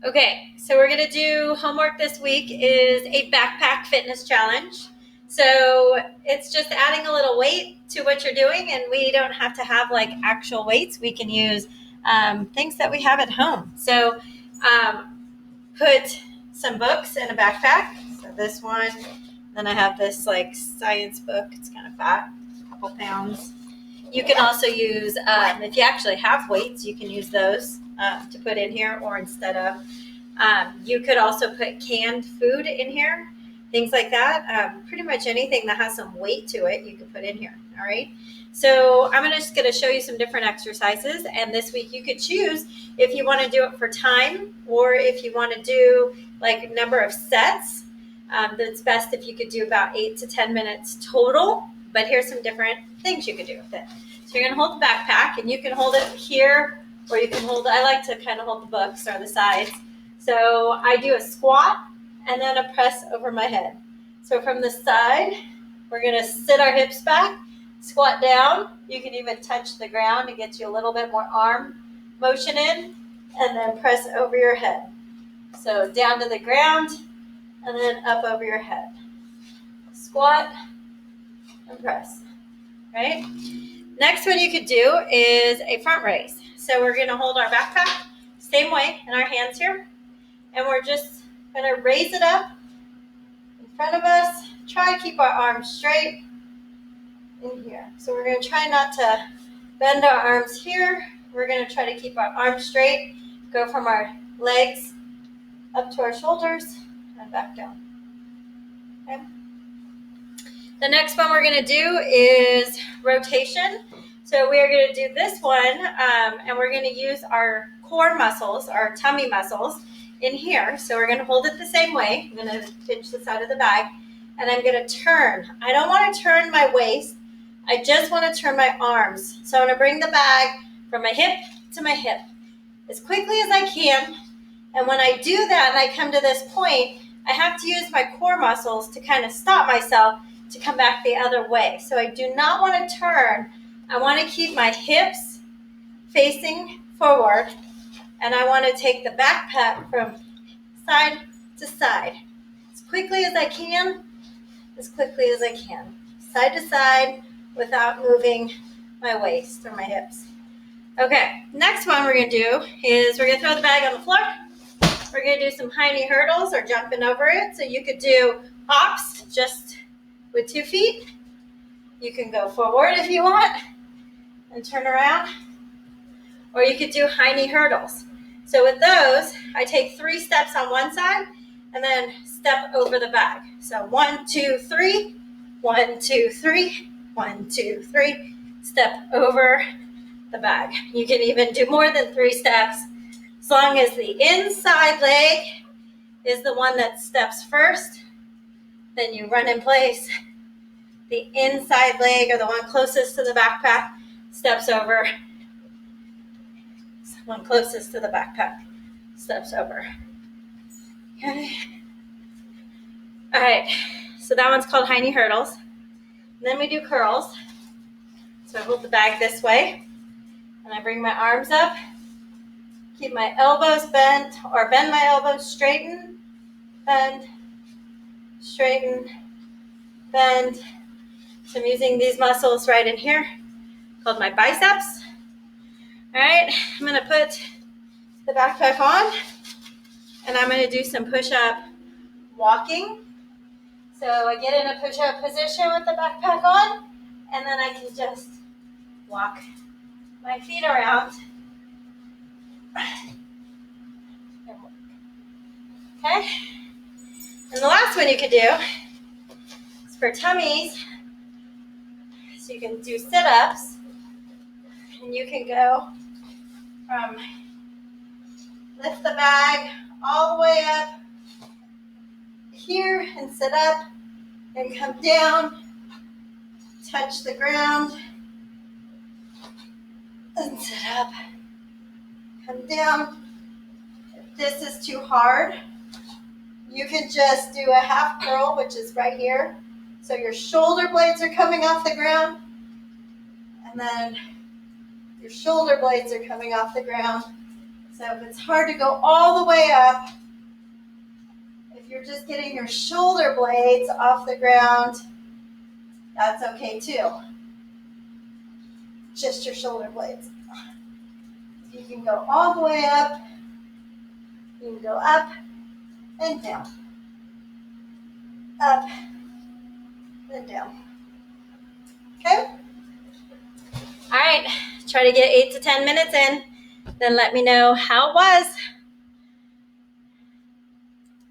Okay, so we're gonna do homework this week is a backpack fitness challenge. So it's just adding a little weight to what you're doing, and we don't have to have like actual weights. We can use things that we have at home. So put some books in a backpack. So this one, then I have this like science book. It's kind of fat, a couple pounds. You can also use, if you actually have weights, you can use those to put in here or instead of. You could also put canned food in here, things like that. Pretty much anything that has some weight to it, you can put in here. All right. So I'm just going to show you some different exercises. And this week you could choose if you want to do it for time or if you want to do like a number of sets. That's best if you could do about 8 to 10 minutes total. But here's some different things you could do with it. So you're going to hold the backpack, and you can hold it here, or you can hold, I like to kind of hold the books or the sides. So I do a squat and then a press over my head. So from the side, we're going to sit our hips back, squat down. You can even touch the ground to get you a little bit more arm motion in, and then press over your head. So down to the ground and then up over your head. Squat and press, right? Next one you could do is a front raise. So we're going to hold our backpack same way in our hands here. And we're just going to raise it up in front of us. Try to keep our arms straight in here. So we're going to try not to bend our arms here. We're going to try to keep our arms straight. Go from our legs up to our shoulders and back down. Okay. The next one we're going to do is rotation. So we are going to do this one, and we're going to use our core muscles, our tummy muscles, in here. So we're going to hold it the same way. I'm going to pinch the side of the bag, and I'm going to turn. I don't want to turn my waist. I just want to turn my arms. So I'm going to bring the bag from my hip to my hip as quickly as I can. And when I do that and I come to this point, I have to use my core muscles to kind of stop myself to come back the other way. So I do not want to turn. I want to keep my hips facing forward, and I want to take the backpack from side to side as quickly as I can, side to side without moving my waist or my hips. Okay, next one we're going to do is we're going to throw the bag on the floor. We're going to do some high knee hurdles or jumping over it. So you could do hops just with 2 feet. You can go forward if you want and turn around. Or you could do high knee hurdles. So with those, I take 3 steps on one side and then step over the bag. So 1, 2, 3, 1, 2, 3, 1, 2, 3, step over the bag. You can even do more than 3 steps as long as the inside leg is the one that steps first. Then you run in place. The inside leg, or the one closest to the backpack, steps over. One closest to the backpack steps over. Okay. All right. So that one's called high knee hurdles. And then we do curls. So I hold the bag this way, and I bring my arms up. Keep my elbows bent, or bend my elbows, straighten, bend, straighten, bend. So I'm using these muscles right in here, called my biceps. All right, I'm going to put the backpack on, and I'm going to do some push-up walking. So I get in a push-up position with the backpack on, and then I can just walk my feet around. Okay, and the last one you could do is for tummies. So you can do sit-ups, and you can go from lift the bag all the way up here and sit up and come down, touch the ground, and sit up, come down. If this is too hard, you can just do a half curl, which is right here. So your shoulder blades are coming off the ground, and then your shoulder blades are coming off the ground. So if it's hard to go all the way up, if you're just getting your shoulder blades off the ground, that's okay too. Just your shoulder blades. If you can go all the way up, you can go up and down. Up and down. Okay? All right, try to get 8 to 10 minutes in. Then let me know how it was.